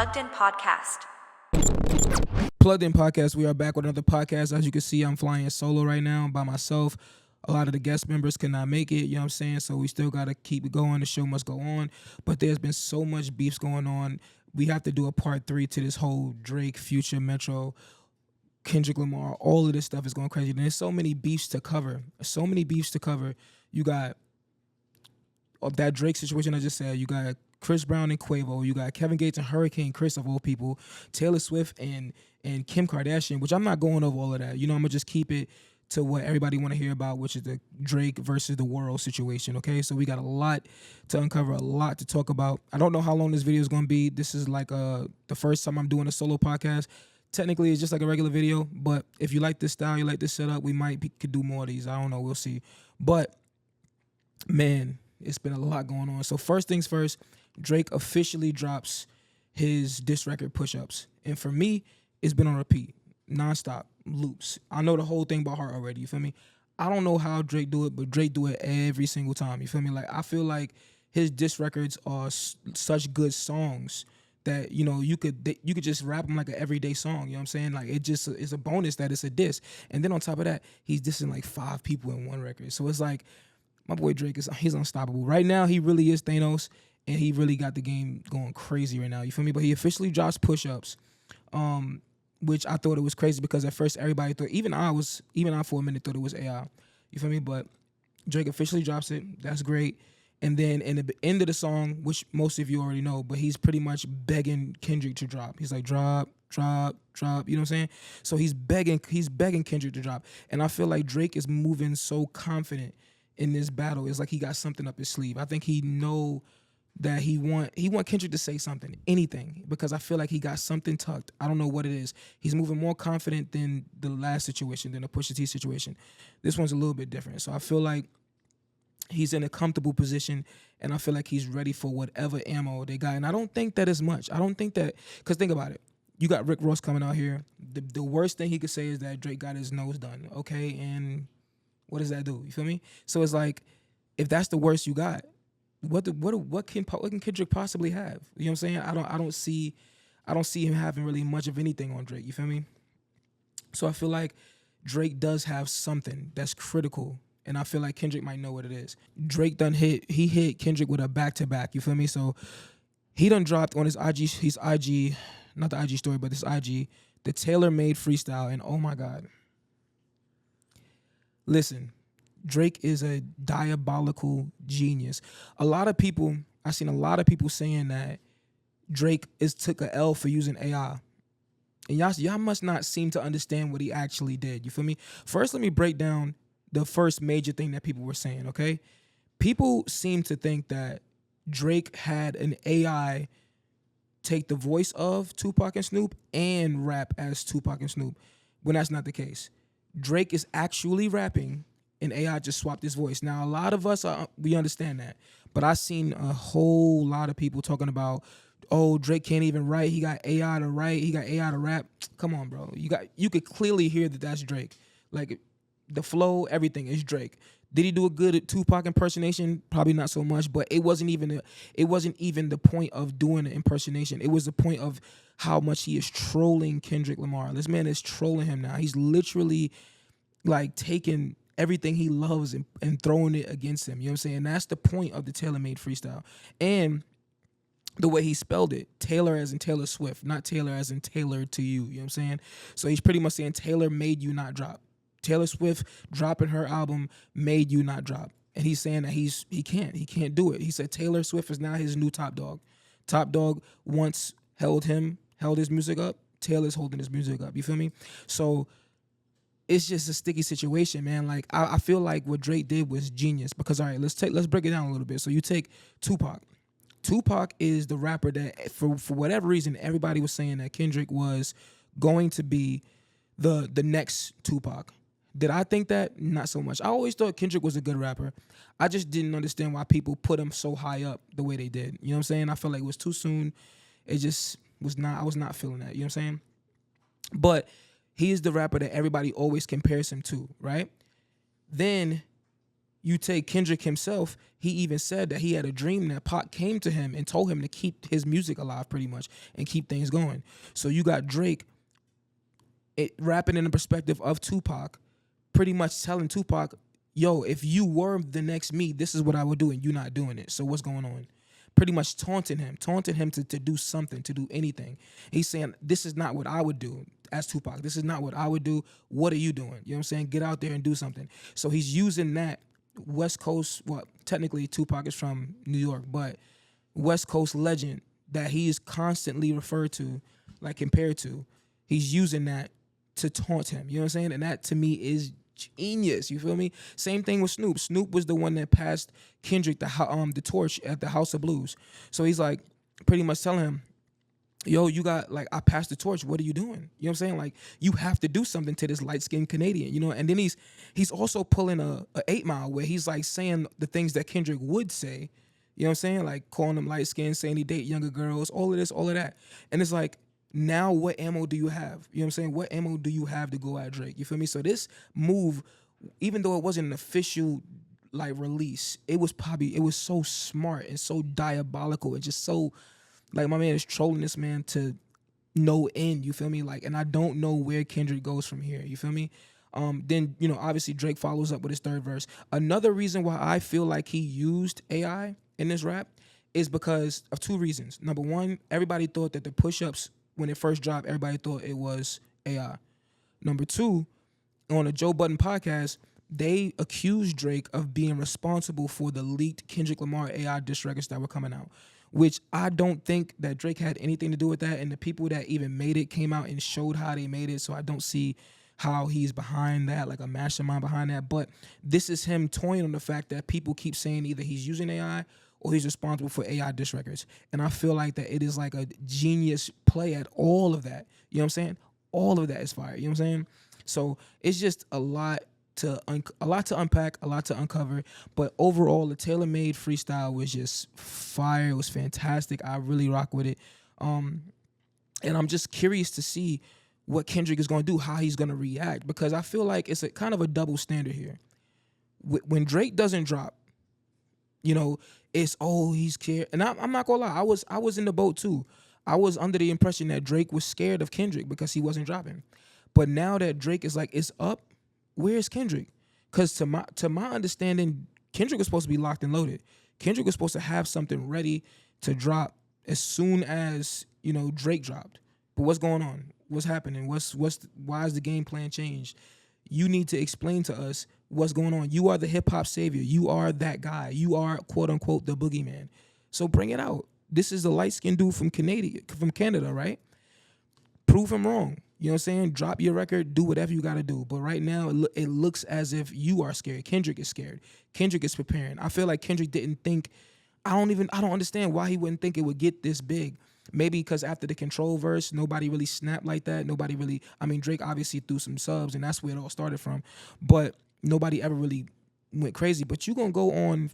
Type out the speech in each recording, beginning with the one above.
Plugged In Podcast. Plugged In Podcast. We are back with another podcast. As you can see, I'm flying solo right now by myself. A lot of the guest members cannot make it, you know what I'm saying? So we still got to keep it going. The show must go on. But there's been so much beefs going on. We have to do a part 3 to this whole Drake, Future, Metro, Kendrick Lamar. All of this stuff is going crazy. And there's so many beefs to cover. So many beefs to cover. You got that Drake situation I just said. You got Chris Brown and Quavo. You got Kevin Gates and Hurricane Chris, of all people. Taylor Swift and Kim Kardashian, which I'm not going over all of that. You know, I'm going to just keep it to what everybody want to hear about, which is the Drake versus the world situation, okay? So we got a lot to uncover, a lot to talk about. I don't know how long this video is going to be. This is like the first time I'm doing a solo podcast. Technically, it's just like a regular video, but if you like this style, you like this setup, we could do more of these. I don't know. We'll see. But, man, it's been a lot going on. So first things first, Drake officially drops his diss record Push-Ups. And for me, it's been on repeat, nonstop. Loops. I know the whole thing by heart already, you feel me? I don't know how Drake do it, but Drake do it every single time, you feel me? Like, I feel like his diss records are such good songs that, you know, you could just rap them like an everyday song, you know what I'm saying? Like, it's a bonus that it's a diss. And then on top of that, he's dissing like 5 people in one record. So it's like, my boy Drake, he's unstoppable. Right now, he really is Thanos, and he really got the game going crazy right now, you feel me? But he officially drops Push-Ups. Which I thought it was crazy because at first everybody thought, even I for a minute thought it was AI. You feel me? But Drake officially drops it. That's great. And then in the end of the song, which most of you already know, but he's pretty much begging Kendrick to drop. He's like, drop. You know what I'm saying? So he's begging Kendrick to drop. And I feel like Drake is moving so confident in this battle. It's like he got something up his sleeve. I think he know that he want Kendrick to say something, anything, because I feel like he got something tucked. I don't know what it is. He's moving more confident than the last situation, than the Pusha T situation. This one's a little bit different. So I feel like he's in a comfortable position, and I feel like he's ready for whatever ammo they got. And I don't think that is much. I don't think that, because think about it. You got Rick Ross coming out here. The worst thing he could say is that Drake got his nose done, okay? And what does that do? You feel me? So it's like, if that's the worst you got, what can Kendrick possibly have? You know what I'm saying? I don't see him having really much of anything on Drake. You feel me? So I feel like Drake does have something that's critical, and I feel like Kendrick might know what it is. Drake he hit Kendrick with a back-to-back. You feel me? So he done dropped on his IG, not the IG story, but this IG, the tailor-made freestyle, and oh my God. Listen. Drake is a diabolical genius. I've seen a lot of people saying that Drake took a L for using AI. And y'all must not seem to understand what he actually did. You feel me? First, let me break down the first major thing that people were saying, okay? People seem to think that Drake had an AI take the voice of Tupac and Snoop and rap as Tupac and Snoop, when that's not the case. Drake is actually rapping, and AI just swapped his voice. Now, a lot of us, we understand that. But I've seen a whole lot of people talking about, oh, Drake can't even write. He got AI to write. He got AI to rap. Come on, bro. You could clearly hear that that's Drake. Like, the flow, everything is Drake. Did he do a good Tupac impersonation? Probably not so much, but it wasn't even the point of doing an impersonation. It was the point of how much he is trolling Kendrick Lamar. This man is trolling him now. He's literally, like, taking everything he loves and throwing it against him. You know what I'm saying? That's the point of the tailor-made freestyle. And the way he spelled it, Taylor as in Taylor Swift, not Taylor as in tailored to you. You know what I'm saying? So he's pretty much saying Taylor made you not drop. Taylor Swift dropping her album made you not drop. And he's saying that he can't do it. He said Taylor Swift is now his new top dog. Top dog once held his music up. Taylor's holding his music up. You feel me? So it's just a sticky situation, man. Like, I feel like what Drake did was genius because, all right, let's break it down a little bit. So you take Tupac. Tupac is the rapper that, for whatever reason, everybody was saying that Kendrick was going to be the next Tupac. Did I think that? Not so much. I always thought Kendrick was a good rapper. I just didn't understand why people put him so high up the way they did. You know what I'm saying? I felt like it was too soon. It just was not, I was not feeling that. You know what I'm saying? But he is the rapper that everybody always compares him to, right? Then you take Kendrick himself, he even said that he had a dream that Pac came to him and told him to keep his music alive pretty much and keep things going. So you got Drake rapping in the perspective of Tupac, pretty much telling Tupac, yo, if you were the next me, this is what I would do, and you're not doing it. So what's going on? Pretty much taunting him to do something, to do anything. He's saying, this is not what I would do as Tupac. This is not what I would do. What are you doing? You know what I'm saying? Get out there and do something. So he's using that West Coast, well, technically Tupac is from New York, but West Coast legend that he is constantly referred to, like compared to, he's using that to taunt him. You know what I'm saying? And that to me is genius. You feel me? Same thing with Snoop. Snoop was the one that passed Kendrick the torch at the House of Blues. So he's like pretty much telling him, yo, you got, like, I passed the torch. What are you doing? You know what I'm saying? Like, you have to do something to this light-skinned Canadian, you know? And then he's also pulling a 8 Mile where he's like saying the things that Kendrick would say. You know what I'm saying? Like calling him light-skinned, saying he date younger girls, all of this, all of that. And it's like, now what ammo do you have? You know what I'm saying? What ammo do you have to go at Drake? You feel me? So this move, even though it wasn't an official like release, it was so smart and so diabolical and just so, like, my man is trolling this man to no end. You feel me? Like, and I don't know where Kendrick goes from here. You feel me? Then, you know, obviously Drake follows up with his third verse. Another reason why I feel like he used AI in this rap is because of two reasons. Number one, everybody thought that the push-ups, when it first dropped, everybody thought it was AI. Number two, on the Joe Budden podcast, they accused Drake of being responsible for the leaked Kendrick Lamar AI diss records that were coming out, which I don't think that Drake had anything to do with that. And the people that even made it came out and showed how they made it. So I don't see how he's behind that, like a mastermind behind that. But this is him toying on the fact that people keep saying either he's using AI or he's responsible for AI diss records. And I feel like that it is like a genius play at all of that. You know what I'm saying? All of that is fire. You know what I'm saying? So it's just a lot to unpack, a lot to uncover. But overall, the tailor-made freestyle was just fire. It was fantastic. I really rock with it. And I'm just curious to see what Kendrick is going to do, how he's going to react, because I feel like it's a kind of a double standard here. When Drake doesn't drop, you know, it's, oh, he's scared. And I'm not going to lie, I was in the boat too. I was under the impression that Drake was scared of Kendrick because he wasn't dropping. But now that Drake is like, it's up, where's Kendrick? Because to my understanding, Kendrick was supposed to be locked and loaded. Kendrick was supposed to have something ready to drop as soon as, you know, Drake dropped. But what's going on? What's happening? Why is the game plan changed? You need to explain to us what's going on. You are the hip hop savior. You are that guy. You are, quote unquote, the boogeyman. So bring it out. This is the light-skinned dude from Canada, right? Prove him wrong. You know what I'm saying? Drop your record, do whatever you got to do. But right now, it looks as if you are scared. Kendrick is scared. Kendrick is preparing. I feel like Kendrick didn't think, I don't understand why he wouldn't think it would get this big. Maybe because after the Control verse, nobody really snapped like that. Nobody really, I mean, Drake obviously threw some subs, and that's where it all started from. But nobody ever really went crazy. But you're going to go on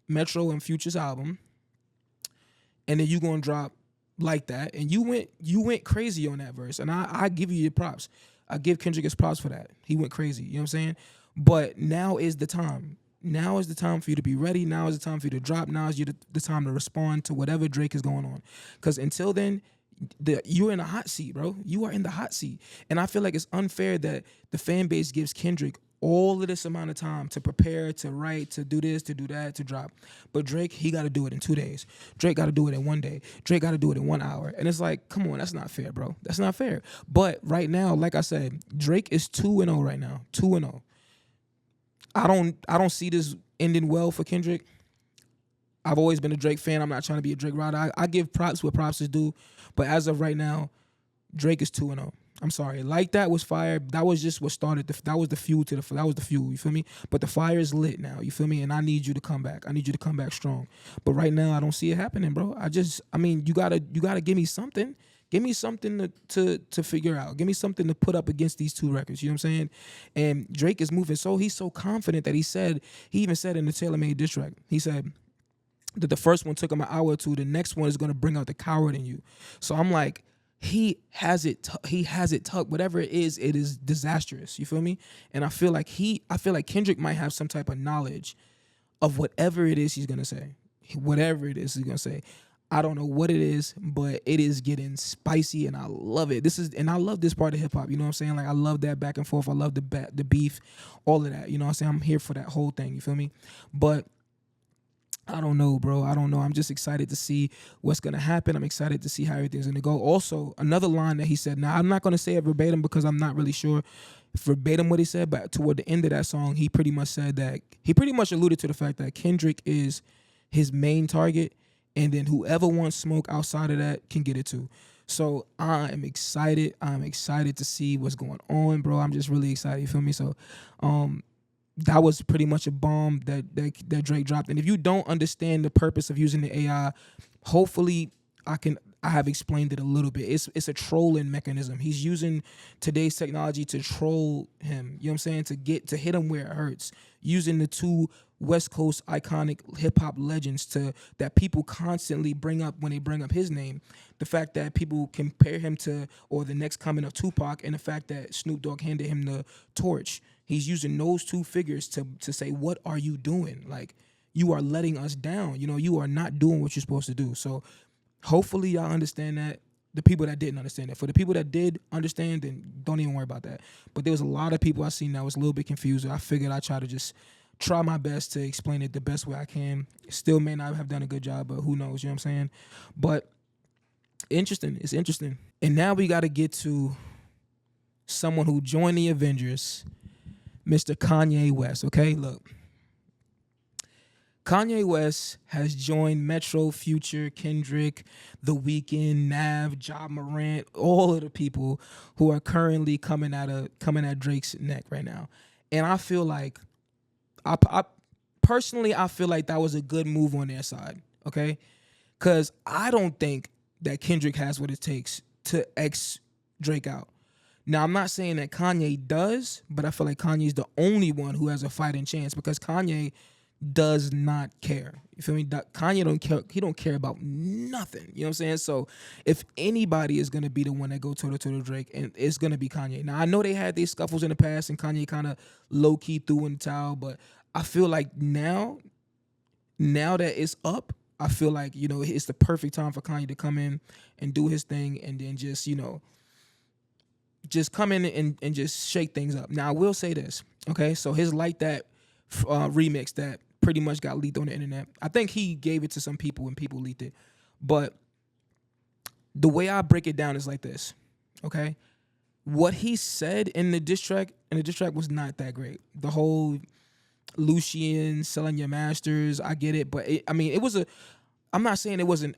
Metro and Future's album, and then you're going to drop like that, and you went crazy on that verse, and I give you your props. I give Kendrick his props for that. He went crazy, you know what I'm saying? But now is the time. Now is the time for you to be ready. Now is the time for you to drop. Now is the time to respond to whatever Drake is going on. Because until then, you're in a hot seat, bro. You are in the hot seat, and I feel like it's unfair that the fan base gives Kendrick all of this amount of time to prepare, to write, to do this, to do that, to drop. But Drake, he got to do it in 2 days. Drake got to do it in 1 day. Drake got to do it in 1 hour. And it's like, come on, that's not fair, bro. That's not fair. But right now, like I said, Drake is 2-0 right now. 2-0. I don't see this ending well for Kendrick. I've always been a Drake fan. I'm not trying to be a Drake rider. I give props where props is due. But as of right now, Drake is 2-0. I'm sorry. Like that was fire. That was just what started. That was the fuel to that was the fuel. You feel me? But the fire is lit now. You feel me? And I need you to come back. I need you to come back strong. But right now, I don't see it happening, bro. I mean, you gotta give me something. Give me something to figure out. Give me something to put up against these two records. You know what I'm saying? And Drake is moving. So he's so confident that he even said in the Tailor-Made diss track, he said that the first one took him an hour or two. The next one is gonna bring out the coward in you. So I'm like, he has it tucked. Whatever it is disastrous. You feel me? And I feel like Kendrick might have some type of knowledge of whatever it is he's gonna say. Whatever it is he's gonna say. I don't know what it is, but it is getting spicy, and I love it. And I love this part of hip hop. You know what I'm saying? Like, I love that back and forth. I love the beef, all of that. You know what I'm saying? I'm here for that whole thing. You feel me? But I don't know, bro. I don't know. I'm just excited to see what's gonna happen. I'm excited to see how everything's gonna go. Also, another line that he said. Now, I'm not gonna say it verbatim because I'm not really sure verbatim what he said. But toward the end of that song, he pretty much said that he pretty much alluded to the fact that Kendrick is his main target, and then whoever wants smoke outside of that can get it too. So I am excited. I'm excited to see what's going on, bro. I'm just really excited. You feel me? So, that was pretty much a bomb that Drake dropped. And if you don't understand the purpose of using the AI, hopefully I have explained it a little bit. It's a trolling mechanism. He's using today's technology to troll him. You know what I'm saying? To hit him where it hurts. Using the two West Coast iconic hip hop legends that people constantly bring up when they bring up his name. The fact that people compare him to, or the next coming of Tupac, and the fact that Snoop Dogg handed him the torch. He's using those two figures to say, what are you doing? Like, you are letting us down. You know, you are not doing what you're supposed to do. So hopefully y'all understand that. The people that didn't understand that. For the people that did understand, then don't even worry about that. But there was a lot of people I seen that was a little bit confused. I figured I'd try my best to explain it the best way I can. Still may not have done a good job, but who knows, you know what I'm saying? But interesting. It's interesting. And now we got to get to someone who joined the Avengers, Mr. Kanye West, okay? Look. Kanye West has joined Metro, Future, Kendrick, The Weeknd, Nav, Ja Morant, all of the people who are currently coming at Drake's neck right now. And I feel like, personally, I feel like that was a good move on their side, okay? Because I don't think that Kendrick has what it takes to X Drake out. Now, I'm not saying that Kanye does, but I feel like Kanye's the only one who has a fighting chance, because Kanye does not care. You feel me? Kanye don't care. He don't care about nothing. You know what I'm saying? So if anybody is gonna be the one that go toe to toe to Drake, and it's gonna be Kanye. Now, I know they had these scuffles in the past, and Kanye kind of low key threw in the towel, but I feel like now that it's up, I feel like, you know, it's the perfect time for Kanye to come in and do his thing, and then just, you know, just come in and just shake things up. Now, I will say this, okay? So his Like That remix that pretty much got leaked on the internet. I think he gave it to some people and people leaked it. But the way I break it down is like this, okay? What he said in the diss track was not that great. The whole Lucian selling your masters, I get it, but I'm not saying it wasn't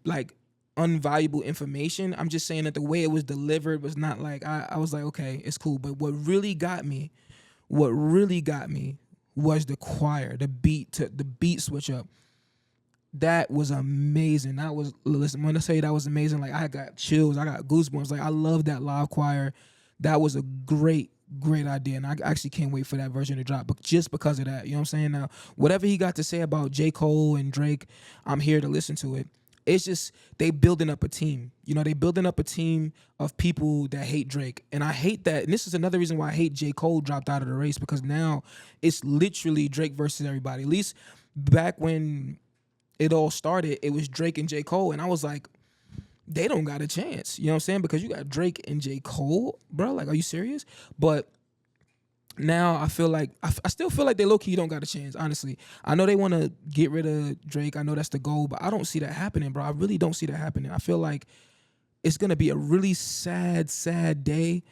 like unvaluable information. I'm just saying that the way it was delivered was not like, I was like, okay, it's cool. But what really got me was the choir, the beat switch up. That was amazing. Listen, when I say that was amazing, like, I got chills, I got goosebumps. Like, I love that live choir. That was a great idea, and I actually can't wait for that version to drop, but just because of that, you know what I'm saying? Now, whatever he got to say about J. Cole and Drake, I'm here to listen to it. It's just, they building up a team. You know, they building up a team of people that hate Drake. And I hate that. And this is another reason why I hate J. Cole dropped out of the race, because now it's literally Drake versus everybody. At least back when it all started, it was Drake and J. Cole. And I was like, they don't got a chance. You know what I'm saying? Because you got Drake and J. Cole, bro. Like, are you serious? But now I feel like, I still feel like they low-key don't got a chance, honestly. I know they want to get rid of Drake. I know that's the goal, but I don't see that happening, bro. I really don't see that happening. I feel like it's going to be a really sad day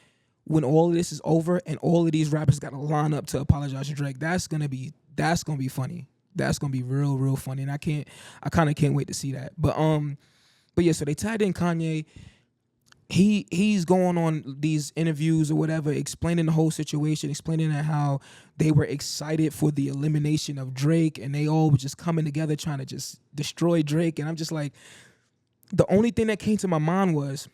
when all of this is over and all of these rappers got to line up to apologize to Drake. That's going to be funny. That's going to be real funny. And I kind of can't wait to see that. But yeah, so they tied in Kanye. He's going on these interviews or whatever, explaining the whole situation, explaining how they were excited for the elimination of Drake, and they all were just coming together trying to just destroy Drake. And I'm just like, the only thing that came to my mind was,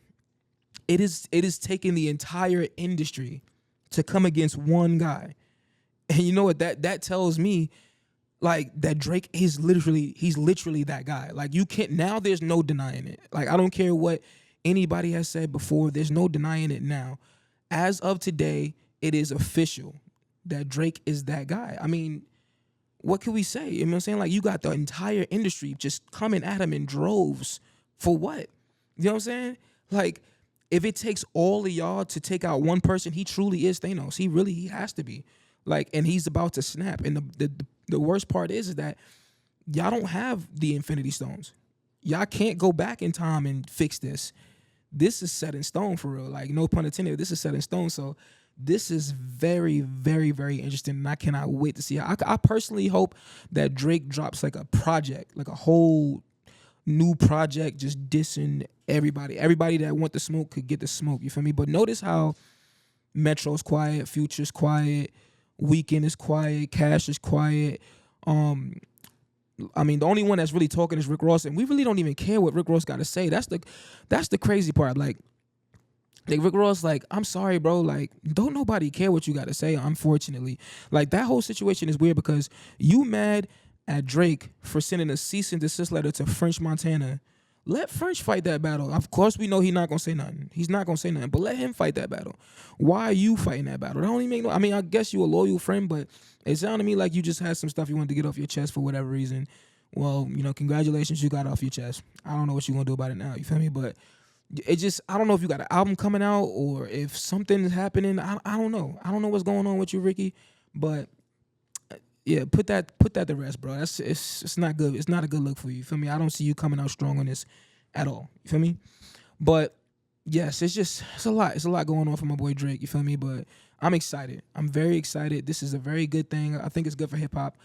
it is taking the entire industry to come against one guy. And you know what that tells me? Like, that Drake he's literally that guy. Like, you can't, now there's no denying it. Like, I don't care what anybody has said before, there's no denying it now. As of today, it is official that Drake is that guy. I mean, what can we say? You know what I'm saying? Like, you got the entire industry just coming at him in droves for what? You know what I'm saying? Like, if it takes all of y'all to take out one person, he truly is Thanos. He has to be. Like, and he's about to snap. And the worst part is that y'all don't have the Infinity Stones. Y'all can't go back in time and fix this. This is set in stone for real. Like, no pun intended. This is set in stone. So this is very, very, very interesting, and I cannot wait to see how. I personally hope that Drake drops like a project, like a whole new project, just dissing everybody. Everybody that want the smoke could get the smoke. You feel me? But notice how Metro's quiet, Future's quiet, Weekend is quiet, Cash is quiet. I mean, the only one that's really talking is Rick Ross, and we really don't even care what Rick Ross got to say. That's the crazy part. Like Rick Ross, like, I'm sorry, bro. Like, don't nobody care what you got to say, unfortunately. Like, that whole situation is weird because you mad at Drake for sending a cease and desist letter to French Montana. Let French fight that battle. Of course, we know he's not gonna say nothing. He's not gonna say nothing, but let him fight that battle. Why are you fighting that battle? That don't even make no. I mean, I guess you a loyal friend, but it sounded to me like you just had some stuff you wanted to get off your chest for whatever reason. Well, congratulations, you got it off your chest. I don't know what you're gonna do about it now. You feel me? But it just, I don't know if you got an album coming out or if something is happening. I don't know. I don't know what's going on with you, Ricky. But yeah, put that to rest, bro. It's not good. It's not a good look for you. You feel me? I don't see you coming out strong on this at all. You feel me? But yes, it's a lot. It's a lot going on for my boy Drake. You feel me? But I'm excited. I'm very excited. This is a very good thing. I think it's good for hip hop.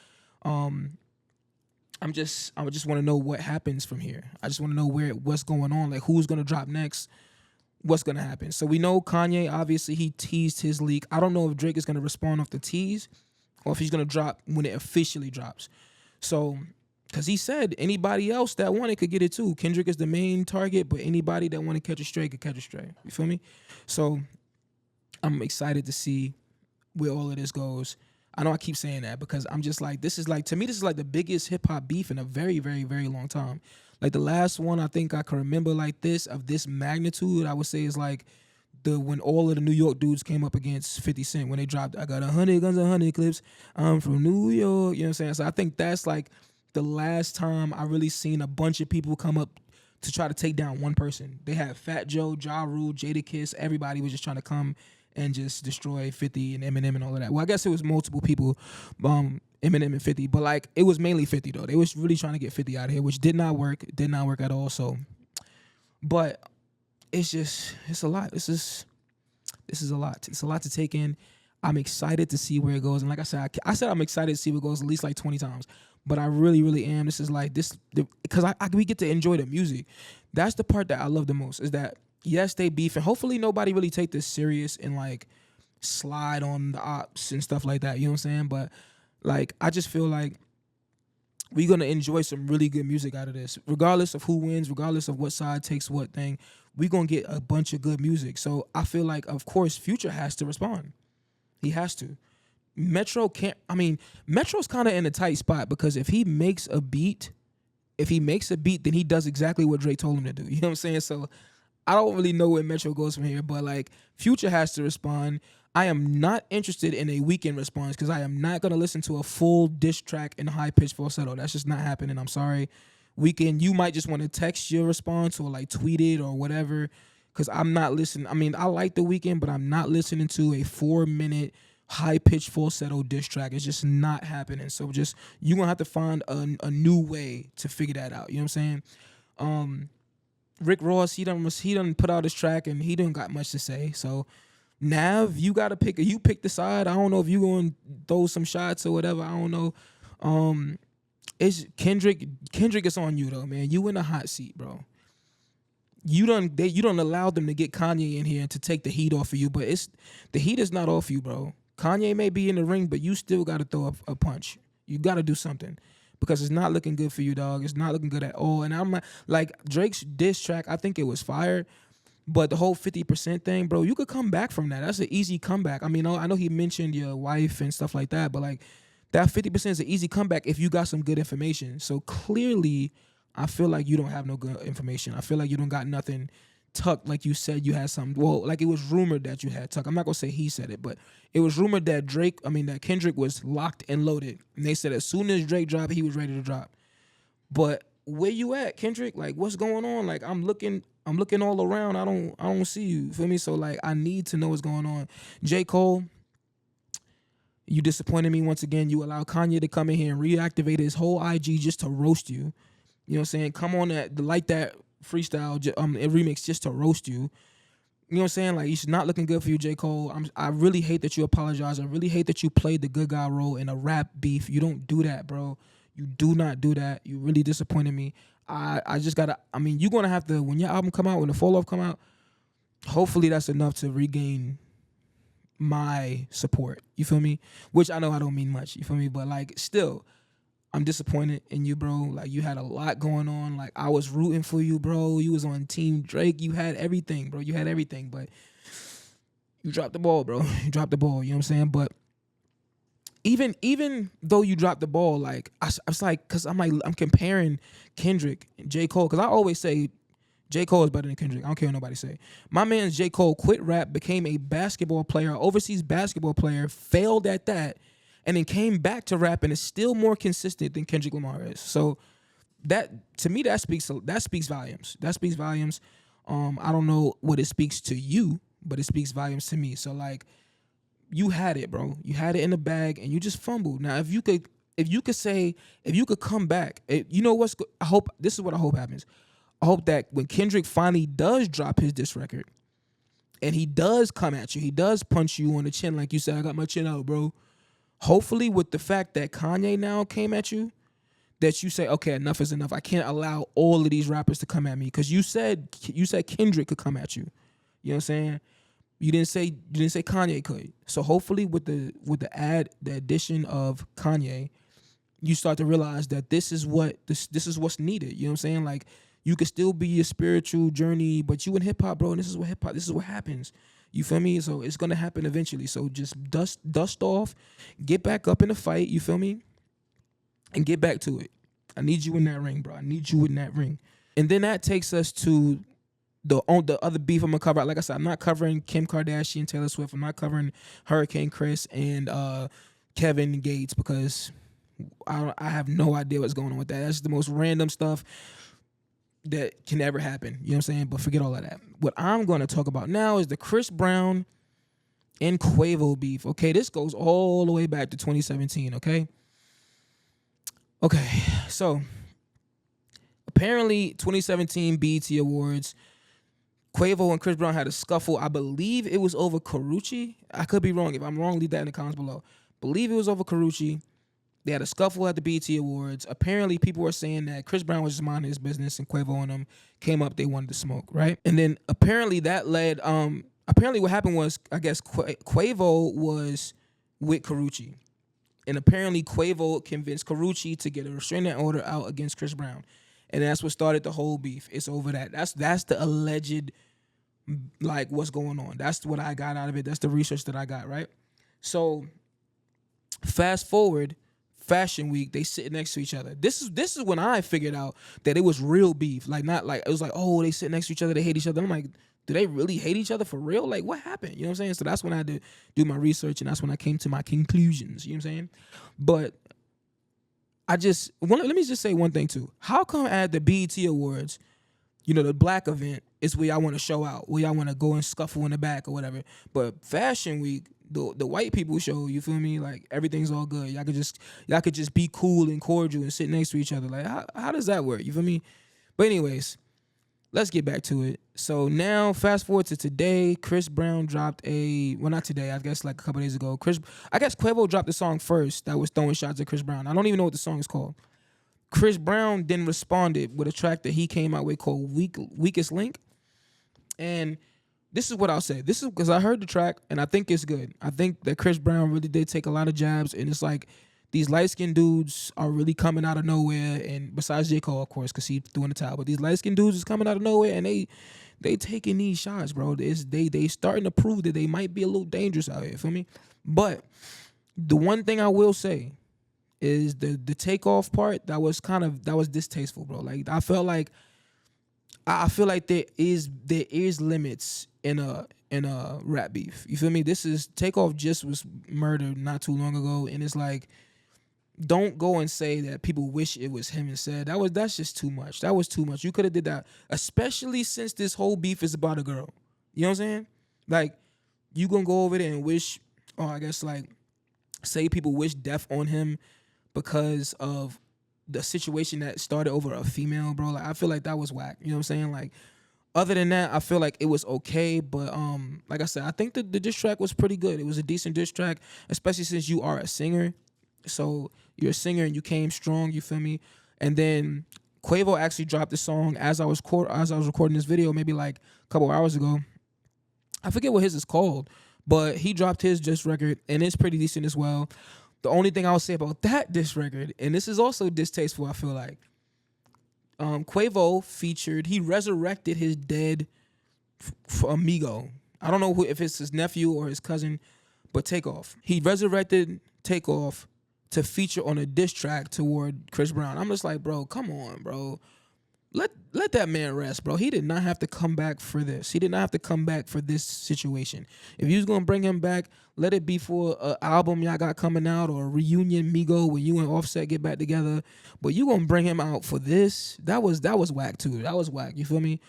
I just want to know what happens from here. I just want to know what's going on. Like, who's gonna drop next? What's gonna happen? So we know Kanye. Obviously, he teased his leak. I don't know if Drake is gonna respond off the tease or if he's gonna drop when it officially drops. So, because he said anybody else that wanted could get it too. Kendrick is the main target, but anybody that want to catch a stray could catch a stray. You feel me? So, I'm excited to see where all of this goes. I know I keep saying that because I'm just like, to me, this is like the biggest hip hop beef in a very, very, very long time. Like, the last one I think I can remember like this, of this magnitude, I would say is like when all of the New York dudes came up against 50 Cent when they dropped, I got 100 guns, 100 clips, I'm from New York, you know what I'm saying? So I think that's like the last time I really seen a bunch of people come up to try to take down one person. They had Fat Joe, Ja Rule, Jadakiss, everybody was just trying to come and just destroy 50 and Eminem and all of that. Well, I guess it was multiple people, Eminem and 50, but like it was mainly 50 though. They was really trying to get 50 out of here, which did not work. It did not work at all. So, but it's a lot. This is a lot. It's a lot to take in. I'm excited to see where it goes. And like I said, I'm excited to see where it goes at least like 20 times. But I really, really am. This is like because we get to enjoy the music. That's the part that I love the most, is that yes, they beef, and hopefully nobody really take this serious and like slide on the ops and stuff like that. You know what I'm saying? But like, I just feel like we're gonna enjoy some really good music out of this, regardless of who wins, regardless of what side takes what thing. We're gonna get a bunch of good music. So I feel like, of course, Future has to respond. He has to. Metro can't. I mean, Metro's kind of in a tight spot because if he makes a beat, then he does exactly what Drake told him to do. You know what I'm saying? So I don't really know where Metro goes from here, but like, Future has to respond. I am not interested in a Weekend response because I am not going to listen to a full diss track in high-pitched falsetto. That's just not happening. I'm sorry. Weekend, you might just want to text your response or like tweet it or whatever, because I'm not listening. I mean, I like the Weekend, but I'm not listening to a 4-minute high-pitched falsetto diss track. It's just not happening. So just, you're going to have to find a new way to figure that out. You know what I'm saying? Rick Ross, he done put out his track and he didn't got much to say. So Nav, you gotta pick the side. I don't know if you gonna throw some shots or whatever. I don't know. It's Kendrick is on you though, man. You in the hot seat, bro. You done allowed them to get Kanye in here and to take the heat off of you, but the heat is not off you, bro. Kanye may be in the ring, but you still gotta throw a punch. You gotta do something. Because it's not looking good for you, dog. It's not looking good at all. And I'm like Drake's diss track, I think it was fire. But the whole 50% thing, bro, you could come back from that. That's an easy comeback. I mean, I know he mentioned your wife and stuff like that, but like that 50% is an easy comeback if you got some good information. So clearly, I feel like you don't have no good information. I feel like you don't got nothing Tuck, like you said, you had something. Well, like it was rumored that you had Tuck. I'm not gonna say he said it, but it was rumored that that Kendrick was locked and loaded. And they said as soon as Drake dropped, he was ready to drop. But where you at, Kendrick? Like, what's going on? Like, I'm looking all around. I don't see you. Feel me? So like, I need to know what's going on. J. Cole, you disappointed me once again. You allowed Kanye to come in here and reactivate his whole IG just to roast you. You know what I'm saying? Come on, that freestyle remix just to roast you. You know what I'm saying? Like, it's not looking good for you, J. Cole. I really hate that you apologize. I really hate that you played the good guy role in a rap beef. You don't do that, bro. You do not do that. You really disappointed me. I just gotta. I mean, you're gonna have to, when your album come out, when the Fall Off come out. Hopefully, that's enough to regain my support. You feel me? Which I know I don't mean much. You feel me? But like, still, I'm disappointed in you, bro. Like, you had a lot going on. Like, I was rooting for you, bro. You was on Team Drake. You had everything, bro. You had everything, but you dropped the ball, bro. You dropped the ball. You know what I'm saying? But even though you dropped the ball, like, I was like, cause I'm comparing Kendrick and J. Cole, cause I always say J. Cole is better than Kendrick. I don't care what nobody say. My man's J. Cole quit rap, became a basketball player, overseas basketball player, failed at that, and then came back to rap and is still more consistent than Kendrick Lamar is. So that, to me, that speaks volumes. That speaks volumes. I don't know what it speaks to you, but it speaks volumes to me. So like, you had it, bro. You had it in the bag, and you just fumbled. Now, if you could come back, you know what's? I hope this is what I hope happens. I hope that when Kendrick finally does drop his diss record, and he does come at you, he does punch you on the chin, like you said, I got my chin out, bro. Hopefully, with the fact that Kanye now came at you, that you say, okay, enough is enough. I can't allow all of these rappers to come at me, because you said Kendrick could come at you. You know what I'm saying? You didn't say Kanye could. So hopefully with the addition of Kanye, you start to realize that this is what's needed. You know what I'm saying? Like, you could still be a spiritual journey, but you in hip hop, bro, and this is what happens. You feel me? So it's gonna happen eventually. So just dust off, get back up in the fight, you feel me? And get back to it. I need you in that ring, bro. I need you in that ring. And then that takes us to the other beef I'm gonna cover. Like I said, I'm not covering Kim Kardashian, Taylor Swift. I'm not covering Hurricane Chris and Kevin Gates, because I have no idea what's going on with that. That's the most random stuff that can ever happen. You know what I'm saying? But forget all of that. What I'm gonna talk about now is the Chris Brown and Quavo beef. Okay, this goes all the way back to 2017. Okay, so apparently 2017 BET Awards, Quavo and Chris Brown had a scuffle. I believe it was over Karuchi. I could be wrong. If I'm wrong, leave that in the comments below. Believe it was over Karuchi. They had a scuffle at the BET Awards. Apparently, people were saying that Chris Brown was just minding his business, and Quavo and them came up. They wanted to smoke, right? And then apparently that led. Apparently, what happened was, I guess Quavo was with Karuchi, and apparently Quavo convinced Karuchi to get a restraining order out against Chris Brown. And that's what started the whole beef. It's over that. That's the alleged, like, what's going on. That's what I got out of it. That's the research that I got, right? So fast forward, Fashion Week, they sitting next to each other. This is when I figured out that it was real beef. Like, not like, it was like, oh, they sit next to each other, they hate each other. I'm like, do they really hate each other for real? Like, what happened? You know what I'm saying? So that's when I had to do my research, and that's when I came to my conclusions. You know what I'm saying? But let me just say one thing too. How come at the BET Awards, the black event is where y'all want to show out, where y'all want to go and scuffle in the back or whatever, but Fashion Week, the white people show, you feel me? Like, everything's all good. Y'all could just be cool and cordial and sit next to each other. Like, how does that work? You feel me? But anyways, let's get back to it. So now, fast forward to today, Chris Brown dropped not today, I guess like a couple days ago. I guess Quavo dropped the song first that was throwing shots at Chris Brown. I don't even know what the song is called. Chris Brown then responded with a track that he came out with called Weakest Link. And this is what I'll say. This is because I heard the track, and I think it's good. I think that Chris Brown really did take a lot of jabs, and it's like, these light-skinned dudes are really coming out of nowhere, and besides J. Cole, of course, because he threw in the towel, but these light-skinned dudes is coming out of nowhere, and they taking these shots, bro. They starting to prove that they might be a little dangerous out here, feel me? But the one thing I will say is the takeoff part, that was distasteful, bro. Like, I felt like I feel like there is limits in a rap beef. You feel me? This is Takeoff just was murdered not too long ago, and it's like, don't go and say that people wish it was him instead. That's just too much. That was too much. You could have did that, especially since this whole beef is about a girl. You know what I'm saying? Like, you gonna go over there and wish, or I guess like say people wish death on him because of the situation that started over a female, bro. Like, I feel like that was whack. You know what I'm saying? Like, other than that, I feel like it was okay. But like I said, I think the diss track was pretty good. It was a decent diss track, especially since you are a singer. So you're a singer and you came strong. You feel me? And then Quavo actually dropped the song as I was recording this video, maybe like a couple hours ago. I forget what his is called, but he dropped his diss record and it's pretty decent as well. The only thing I'll say about that diss record, and this is also distasteful, I feel like, Quavo he resurrected his dead amigo. I don't know if it's his nephew or his cousin, but Takeoff. He resurrected Takeoff to feature on a diss track toward Chris Brown. I'm just like, bro, come on, bro. Let that man rest, bro. He did not have to come back for this. He did not have to come back for this situation. If you was gonna bring him back, let it be for an album y'all got coming out or a reunion Migo where you and Offset get back together. But you gonna bring him out for this? That was whack too. That was whack. You feel me?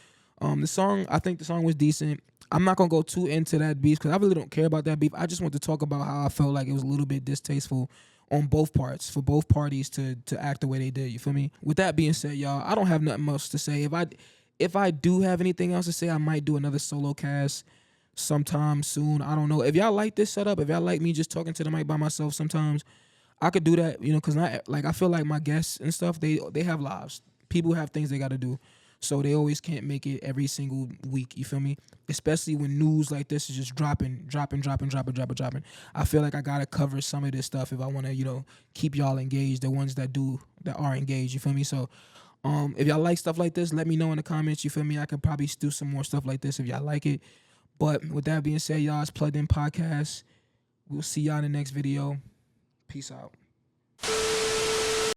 I think the song was decent. I'm not gonna go too into that beef because I really don't care about that beef. I just want to talk about how I felt like it was a little bit distasteful on both parts, for both parties to act the way they did. You feel me? With that being said, y'all, I don't have nothing else to say. If I do have anything else to say, I might do another solo cast sometime soon. I don't know. If y'all like this setup, if y'all like me just talking to the mic by myself sometimes, I could do that, because I feel like my guests and stuff, they have lives. People have things they got to do. So they always can't make it every single week, you feel me? Especially when news like this is just dropping. I feel like I gotta cover some of this stuff if I wanna, keep y'all engaged, the ones that are engaged, you feel me? So if y'all like stuff like this, let me know in the comments, you feel me? I could probably do some more stuff like this if y'all like it. But with that being said, y'all, it's Plugged In Podcast. We'll see y'all in the next video. Peace out.